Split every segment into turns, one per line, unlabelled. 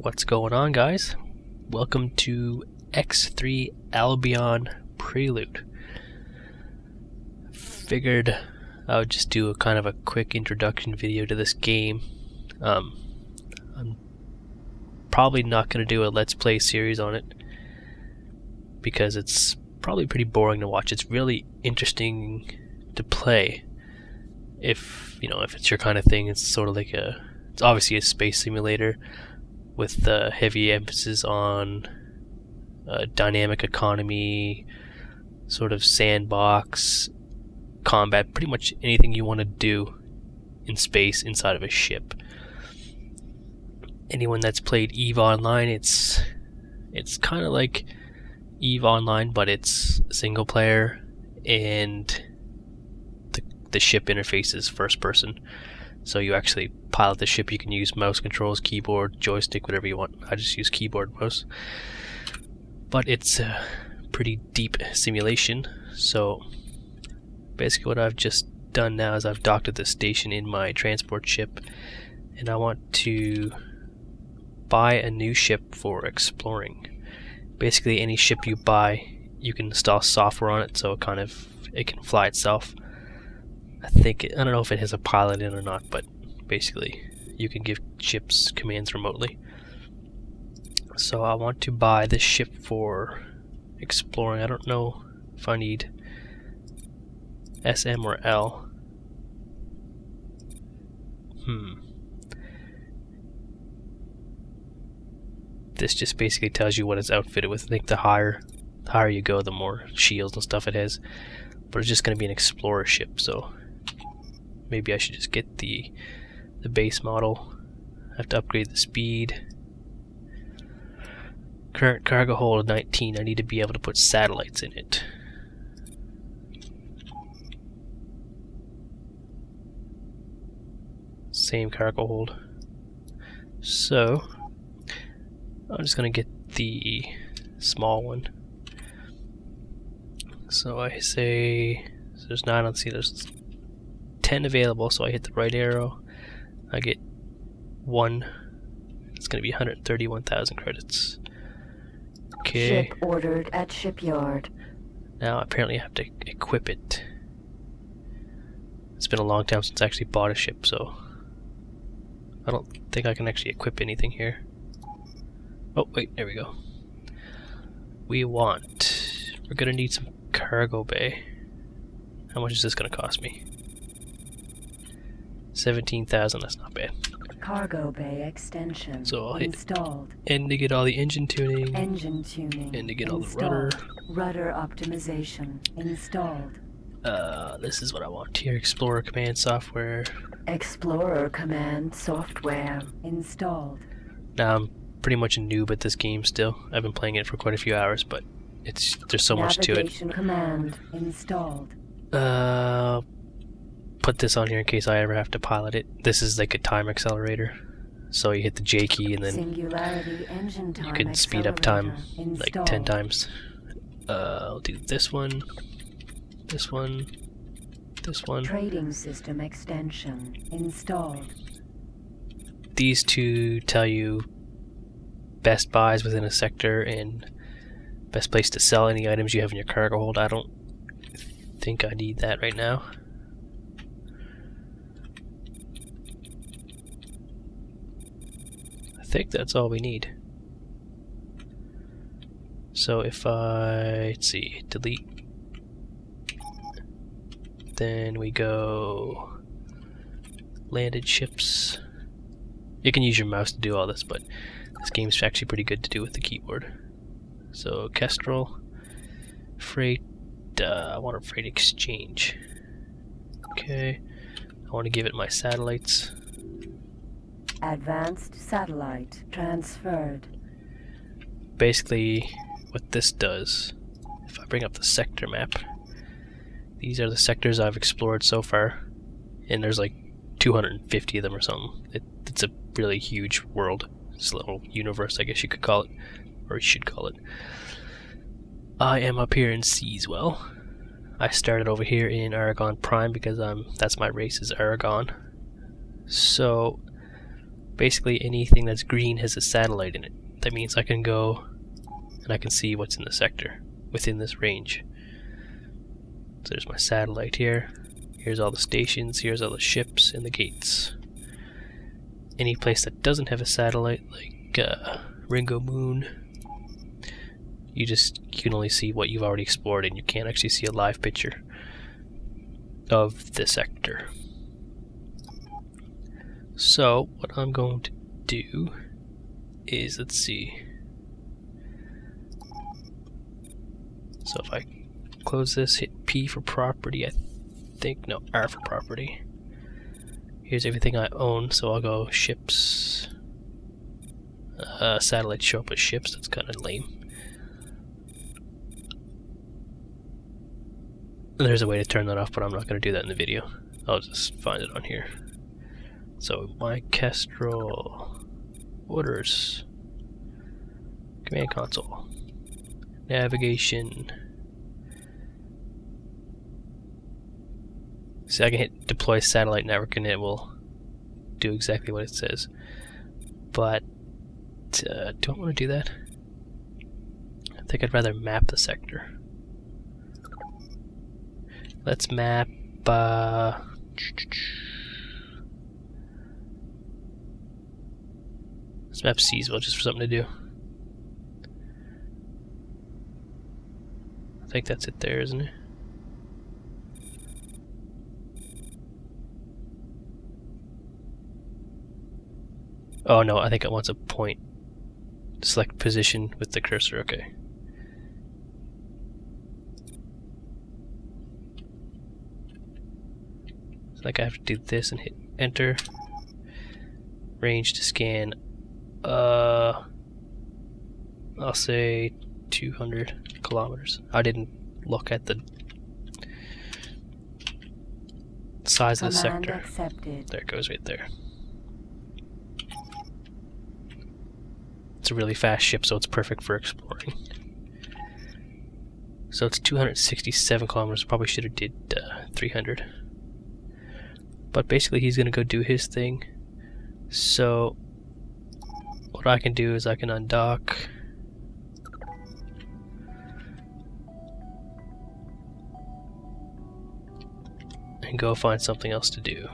What's going on, guys? Welcome to X3 Albion Prelude. Figured I would just do a kind of a quick introduction video to this game. I'm probably not going to do a Let's Play series on it because it's probably pretty boring to watch. It's really interesting to play if it's your kind of thing. It's sort of like it's obviously a space simulator with heavy emphasis on dynamic economy, sort of sandbox, combat, pretty much anything you want to do in space inside of a ship. Anyone that's played EVE Online, it's kind of like EVE Online, but it's single player, and the ship interface is first person. So you actually pilot the ship. You can use mouse controls, keyboard, joystick, whatever you want. I just use keyboard mouse. But it's a pretty deep simulation. So basically what I've just done now is I've docked at the station in my transport ship, and I want to buy a new ship for exploring. Basically any ship you buy, you can install software on it so it can fly itself. I don't know if it has a pilot in or not, but basically you can give ships commands remotely. So I want to buy this ship for exploring. I don't know if I need SM or L. This just basically tells you what it's outfitted with. I think the higher you go, the more shields and stuff it has. But it's just going to be an explorer ship, so maybe I should just get the base model. I have to upgrade the speed. Current cargo hold 19. I need to be able to put satellites in it. Same cargo hold. So I'm just gonna get the small one. So I say, so there's 9 on C, there's 10 available, so I hit the right arrow, I get 1, it's going to be 131,000 credits. Okay.
Ship ordered at shipyard.
Now apparently I have to equip it. It's been a long time since I actually bought a ship, so I don't think I can actually equip anything here. Oh wait, there we go. We're going to need some cargo bay. How much is this going to cost me? 17,000, that's not bad.
Cargo bay extension
So I'll hit
installed.
N to get all the engine tuning.
Engine tuning.
And to get all the
installed.
rudder.
Rudder optimization installed.
This is what I want here. Explorer command software.
Explorer command software installed.
Now I'm pretty much a noob at this game still. I've been playing it for quite a few hours, but there's so much to it.
Navigation command installed.
Put this on here in case I ever have to pilot it. This is like a time accelerator. So you hit the J key and then
Singularity engine time
you can speed up time like 10
installed.
times. I'll do this one, this one, this one.
Trading system extension installed.
These two tell you best buys within a sector and best place to sell any items you have in your cargo hold. I don't think I need that right now. I think that's all we need. So if let's see, delete, then we go landed ships. You can use your mouse to do all this, but this game's actually pretty good to do with the keyboard. So Kestrel, freight, I want a freight exchange. Okay, I want to give it my satellites.
Advanced satellite transferred.
Basically what this does, if I bring up the sector map, these are the sectors I've explored so far, and there's like 250 of them or something. It's a really huge world. It's a little universe, I guess you could call it, or you should call it. I am up here in Seaswell. I started over here in Aragon Prime because that's my race, is Aragon. So basically anything that's green has a satellite in it. That means I can go and I can see what's in the sector within this range. So there's my satellite here. Here's all the stations, here's all the ships and the gates. Any place that doesn't have a satellite, like Ringo Moon, you can only see what you've already explored, and you can't actually see a live picture of the sector. So what I'm going to do is, let's see. So if I close this, hit P for property, I think, no, R for property. Here's everything I own, so I'll go ships. Satellites show up as ships, that's kind of lame. There's a way to turn that off, but I'm not going to do that in the video. I'll just find it on here. So, my Kestrel orders, command console, navigation. See, I can hit deploy satellite network and it will do exactly what it says. But do I want to do that? I think I'd rather map the sector. Let's map let's map Seasville just for something to do. I think that's it there, isn't it? Oh no, I think it wants a point. Select position with the cursor, okay. Like I have to do this and hit enter. Range to scan, I'll say 200 kilometers. I didn't look at the size of the sector.
Accepted.
There it goes right there. It's a really fast ship, so it's perfect for exploring. So it's 267 kilometers. Probably should have did 300. But basically he's gonna go do his thing. So what I can do is I can undock. And go find something else to do.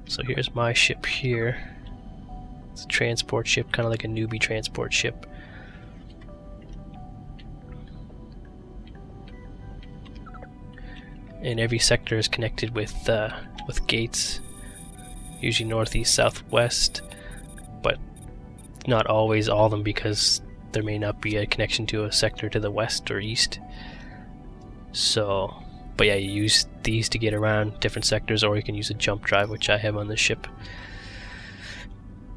So here's my ship here. It's a transport ship, kind of like a newbie transport ship. And every sector is connected with gates, usually northeast, southwest, but not always all of them, because there may not be a connection to a sector to the west or east. So, but yeah, you use these to get around different sectors, or you can use a jump drive, which I have on this ship.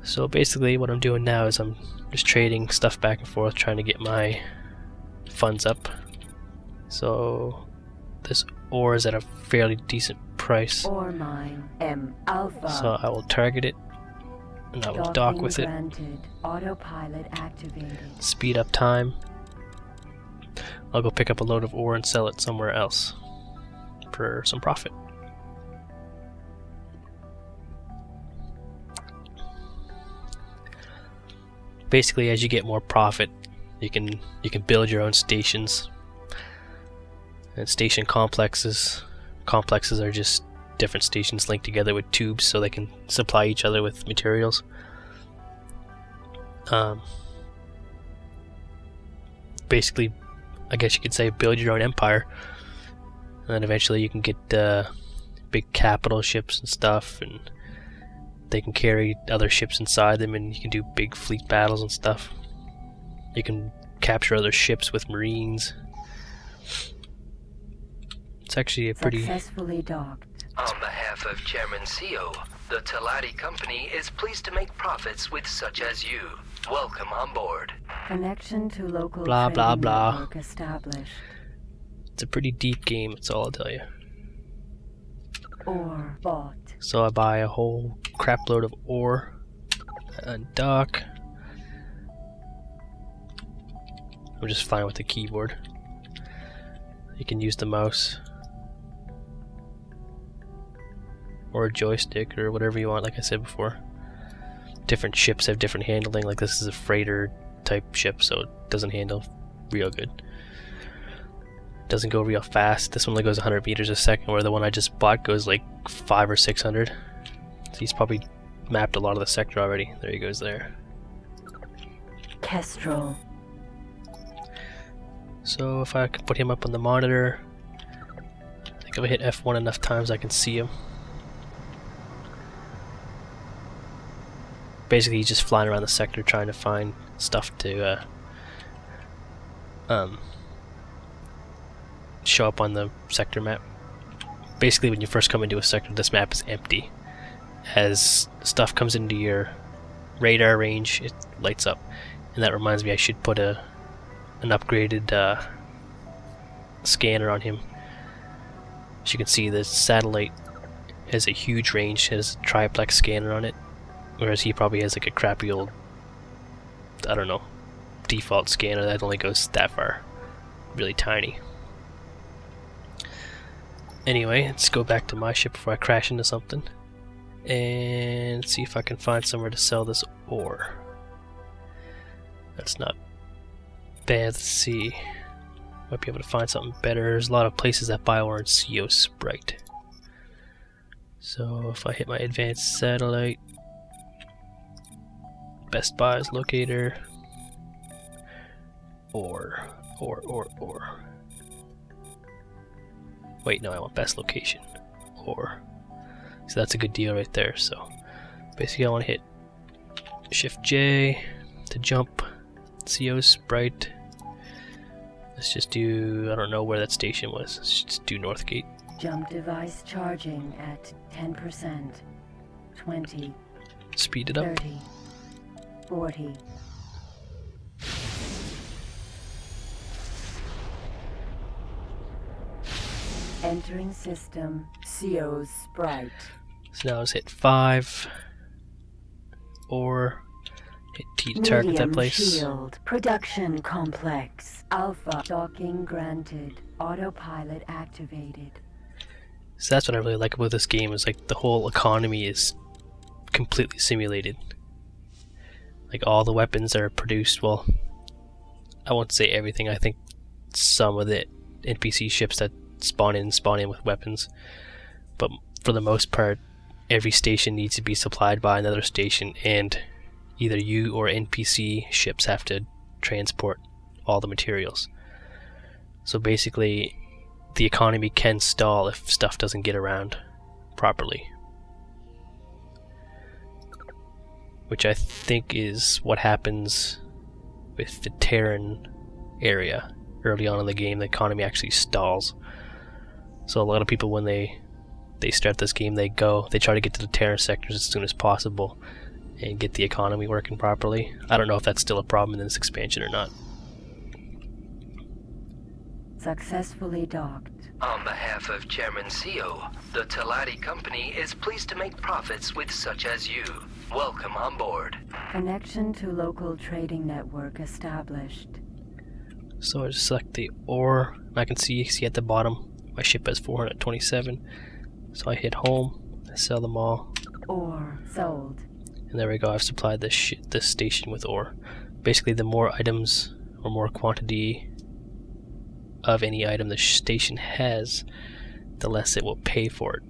So basically what I'm doing now is I'm just trading stuff back and forth, trying to get my funds up. So this ore is at a fairly decent price.
Ore mine M Alpha.
So I will target it and I will dock with it.
Autopilot activated.
Speed up time. I'll go pick up a load of ore and sell it somewhere else for some profit. Basically, as you get more profit, you can build your own stations. And station complexes. Complexes are just different stations linked together with tubes so they can supply each other with materials. Basically, I guess you could say build your own empire. And then eventually you can get big capital ships and stuff, and they can carry other ships inside them, and you can do big fleet battles and stuff. You can capture other ships with marines. It's actually a pretty...
Successfully docked.
On behalf of Chairman CEO, the Talati Company is pleased to make profits with such as you. Welcome on board.
Connection to local
Blah, blah,
trading
blah.
network established.
It's a pretty deep game, that's all I'll tell you.
Ore bought.
So I buy a whole crap load of ore and dock. I'm just fine with the keyboard. You can use the mouse. or a joystick or whatever you want. Like I said before, different ships have different handling. Like this is a freighter type ship, so it doesn't handle real good. Doesn't go real fast. This one only goes 100 meters a second, where the one I just bought goes like 500 or 600. So he's probably mapped a lot of the sector already. There he goes there.
Kestrel.
So if I can put him up on the monitor, I think if I hit F1 enough times I can see him. Basically he's just flying around the sector trying to find stuff to show up on the sector map. Basically when you first come into a sector, this map is empty. As stuff comes into your radar range, it lights up. And that reminds me, I should put an upgraded scanner on him. As you can see, the satellite has a huge range, has a triplex scanner on it, whereas he probably has like a crappy old, I don't know, default scanner that only goes that far. Really tiny. Anyway, let's go back to my ship before I crash into something and see if I can find somewhere to sell this ore. That's not bad. Let's see. Might be able to find something better. There's a lot of places that buy ore in CO Sprite. So if I hit my advanced satellite, Best Buy's locator, ore. Wait, no, I want best location. Ore. So that's a good deal right there. So basically I want to hit Shift J to jump. CO Sprite. Let's just do, I don't know where that station was. Let's just do Northgate.
Jump device charging at 10%. 20.
Speed it up.
30. 40. Entering system. CO Sprite.
So now let's hit 5. Or hit T to target that place.
Shield. Production complex. Alpha. Docking granted. Autopilot activated.
So that's what I really like about this game, is like the whole economy is completely simulated. Like all the weapons are produced, well, I won't say everything, I think some of the NPC ships that spawn in with weapons, but for the most part every station needs to be supplied by another station, and either you or NPC ships have to transport all the materials. So basically the economy can stall if stuff doesn't get around properly, which I think is what happens with the Terran area. Early on in the game, the economy actually stalls. So a lot of people, when they start this game, they try to get to the Terran sectors as soon as possible and get the economy working properly. I don't know if that's still a problem in this expansion or not.
Successfully docked.
On behalf of Chairman CEO, the Telati Company is pleased to make profits with such as you. Welcome on board.
Connection to local trading network established.
So I just select the ore. I can see at the bottom my ship has 427. So I hit home, I sell them all.
Ore sold.
And there we go, I've supplied this station with ore. Basically the more items or more quantity of any item the station has, the less it will pay for it.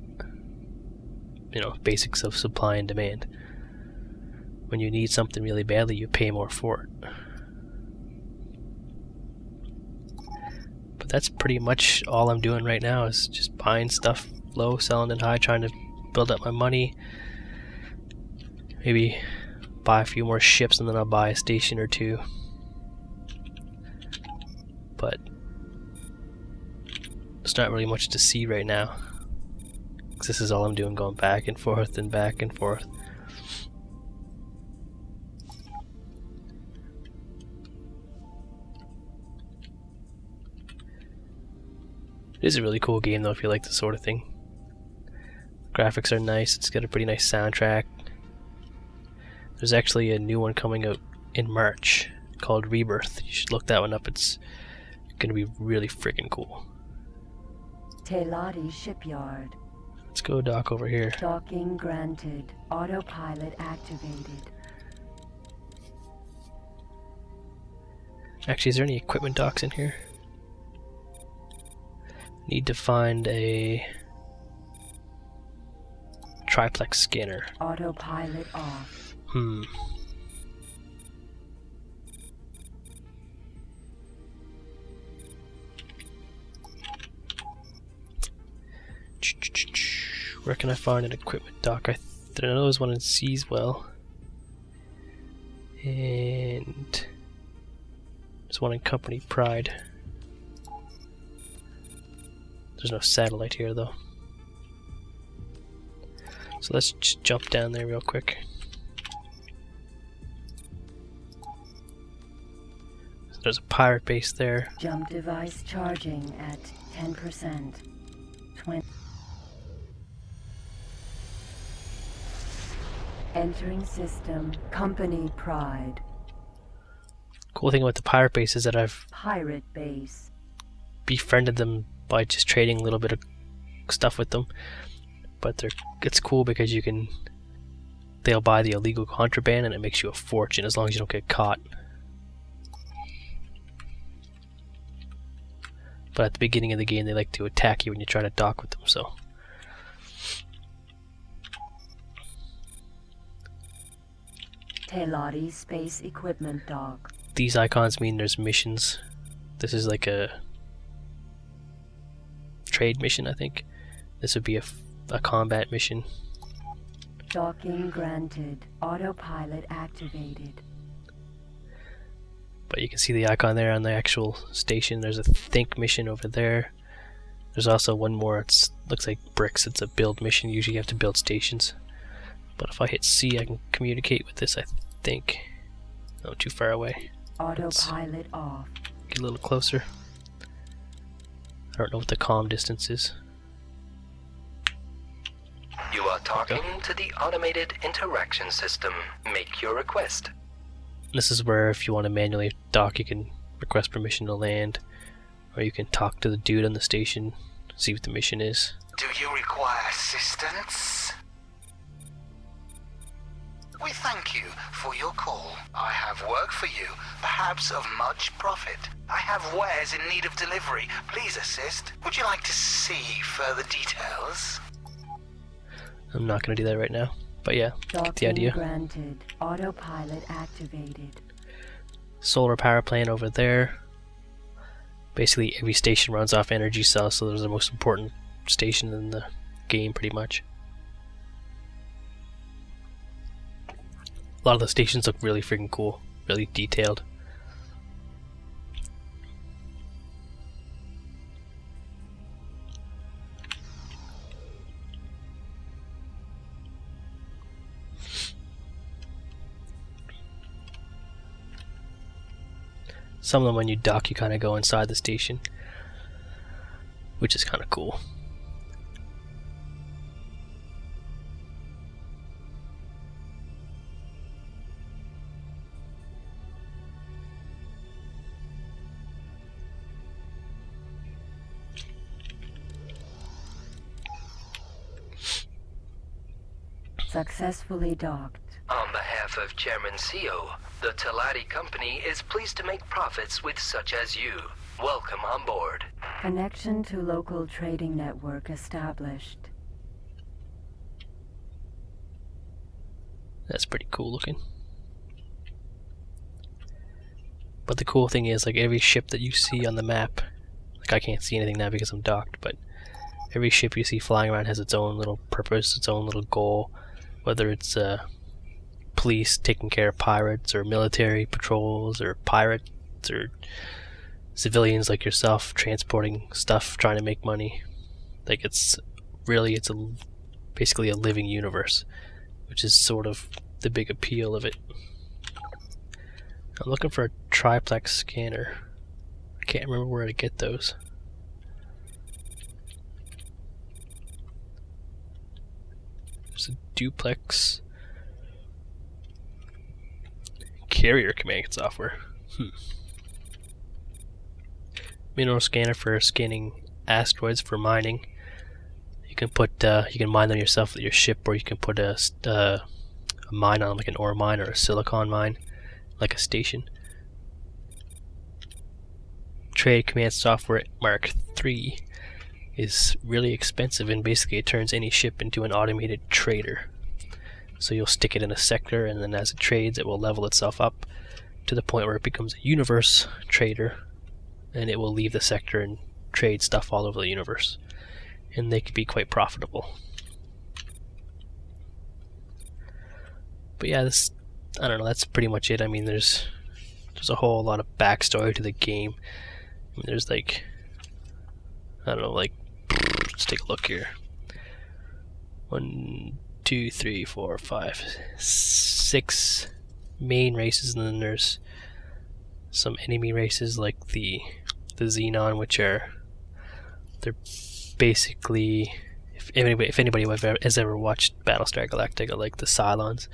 You know, basics of supply and demand. When you need something really badly, you pay more for it. But that's pretty much all I'm doing right now, is just buying stuff low, selling it high, trying to build up my money. Maybe buy a few more ships and then I'll buy a station or two. But there's not really much to see right now, because this is all I'm doing, going back and forth and back and forth. It is a really cool game though if you like this sort of thing. Graphics are nice, it's got a pretty nice soundtrack. There's actually a new one coming out in March called Rebirth. You should look that one up, it's gonna be really freaking cool.
Telati shipyard.
Let's go dock over here.
Docking granted. Autopilot activated.
Actually, is there any equipment docks in here? Need to find a triplex scanner.
Autopilot off.
Where can I find an equipment dock? I know there's one in Seaswell. And there's one in Company Pride. There's no satellite here though. So let's just jump down there real quick. So there's a pirate base there.
Jump device charging at 10%. 20. Entering system. Company Pride.
Cool thing about the pirate base is that I've
Pirate base.
befriended them by just trading a little bit of stuff with them. But it's cool because they'll buy the illegal contraband and it makes you a fortune as long as you don't get caught. But at the beginning of the game they like to attack you when you try to dock with them, so.
Teladi Space Equipment Dock.
These icons mean there's missions. This is like a trade mission, I think. This would be a combat mission.
Docking granted. Autopilot activated.
But you can see the icon there on the actual station. There's a think mission over there. There's also one more. It looks like bricks. It's a build mission. Usually you have to build stations. But if I hit C, I can communicate with this, I think. Oh, too far away.
Autopilot off.
Get a little closer. I don't know what the comm distance is.
You are talking to the automated interaction system. Make your request.
This is where if you want to manually dock, you can request permission to land. Or you can talk to the dude on the station, see what the mission is.
Do you require assistance? We thank you for your call. I have work for you, perhaps of much profit. I have wares in need of delivery. Please assist. Would you like to see further details?
I'm not going to do that right now. But yeah, get the idea.
Granted. Autopilot activated.
Solar power plant over there. Basically every station runs off energy cells, so there's the most important station in the game pretty much. A lot of the stations look really freaking cool, really detailed. Some of them when you dock you kind of go inside the station, which is kind of cool.
Successfully docked.
On behalf of Chairman CEO, the Teladi Company is pleased to make profits with such as you. Welcome on board.
Connection to local trading network established.
That's pretty cool looking. But the cool thing is, like, every ship that you see on the map, like, I can't see anything now because I'm docked, but every ship you see flying around has its own little purpose, its own little goal. Whether it's police taking care of pirates, or military patrols, or pirates, or civilians like yourself transporting stuff, trying to make money. Like, it's basically a living universe, which is sort of the big appeal of it. I'm looking for a triplex scanner. I can't remember where to get those. There's a duplex carrier command software. Mineral scanner for scanning asteroids for mining. You can mine them yourself with your ship, or you can put a mine on, like an ore mine or a silicon mine, like a station. Trade Command Software Mark III is really expensive, and basically it turns any ship into an automated trader. So you'll stick it in a sector, and then as it trades, it will level itself up to the point where it becomes a universe trader, and it will leave the sector and trade stuff all over the universe. And they could be quite profitable. But yeah, I don't know, that's pretty much it. I mean, there's a whole lot of backstory to the game. I mean, there's like, I don't know, like, let's take a look here. 1, 2, 3, 4, 5, 6 main races, and then there's some enemy races like the Xenon, which they're basically, if anybody has ever watched Battlestar Galactica, like the Cylons,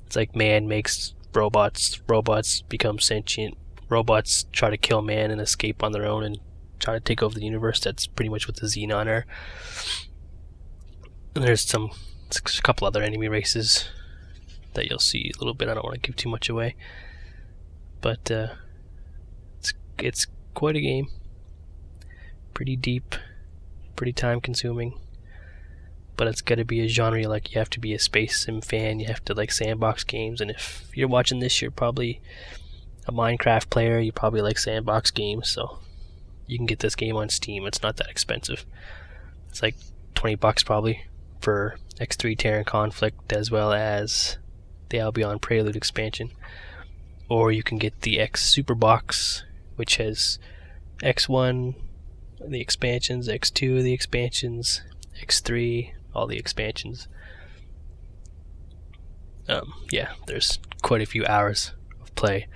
it's like man makes robots, robots become sentient, robots try to kill man and escape on their own and try to take over the universe. That's pretty much what the Xenon are. And there's a couple other enemy races that you'll see a little bit. I don't want to give too much away, but it's quite a game. Pretty deep, pretty time consuming, but it's got to be a genre. Like, you have to be a space sim fan, you have to like sandbox games, and if you're watching this, you're probably a Minecraft player, you probably like sandbox games, so you can get this game on Steam. It's not that expensive. It's like $20 probably for X3 Terran Conflict, as well as the Albion Prelude expansion. Or you can get the X Super Box, which has X1 the expansions, X2 the expansions, X3 all the expansions. Yeah, there's quite a few hours of play.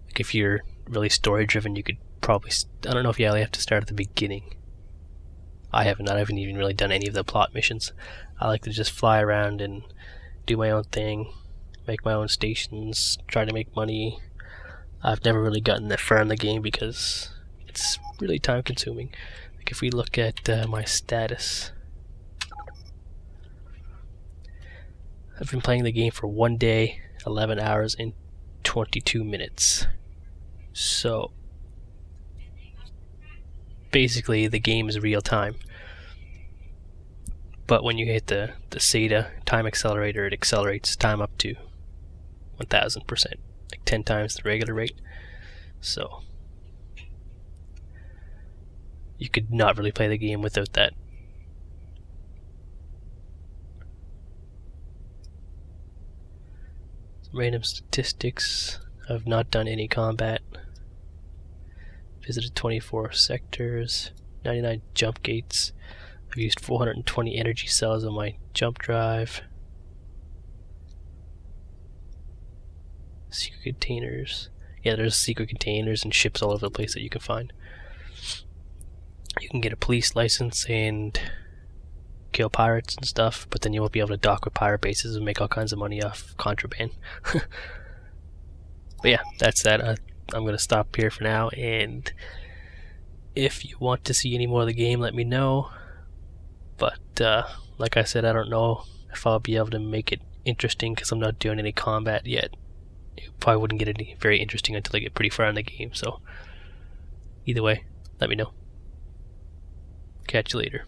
Like, if you're really story driven, you could probably, I don't know if you have to start at the beginning. I haven't even really done any of the plot missions. I like to just fly around and do my own thing, make my own stations, try to make money. I've never really gotten that far in the game because it's really time consuming. Like, if we look at my status, I've been playing the game for 1 day, 11 hours, and 22 minutes. So basically the game is real time. But when you hit the SATA time accelerator, it accelerates time up to 1000%, like 10 times the regular rate. So you could not really play the game without that. Some random statistics. I've not done any combat. Visited 24 sectors, 99 jump gates. I've used 420 energy cells on my jump drive. Secret containers. Yeah, there's secret containers and ships all over the place that you can find. You can get a police license and kill pirates and stuff, but then you won't be able to dock with pirate bases and make all kinds of money off contraband. But yeah, that's that. I'm going to stop here for now, and if you want to see any more of the game, let me know. But like I said, I don't know if I'll be able to make it interesting because I'm not doing any combat yet. It probably wouldn't get any very interesting until I get pretty far in the game, so either way, let me know. Catch you later.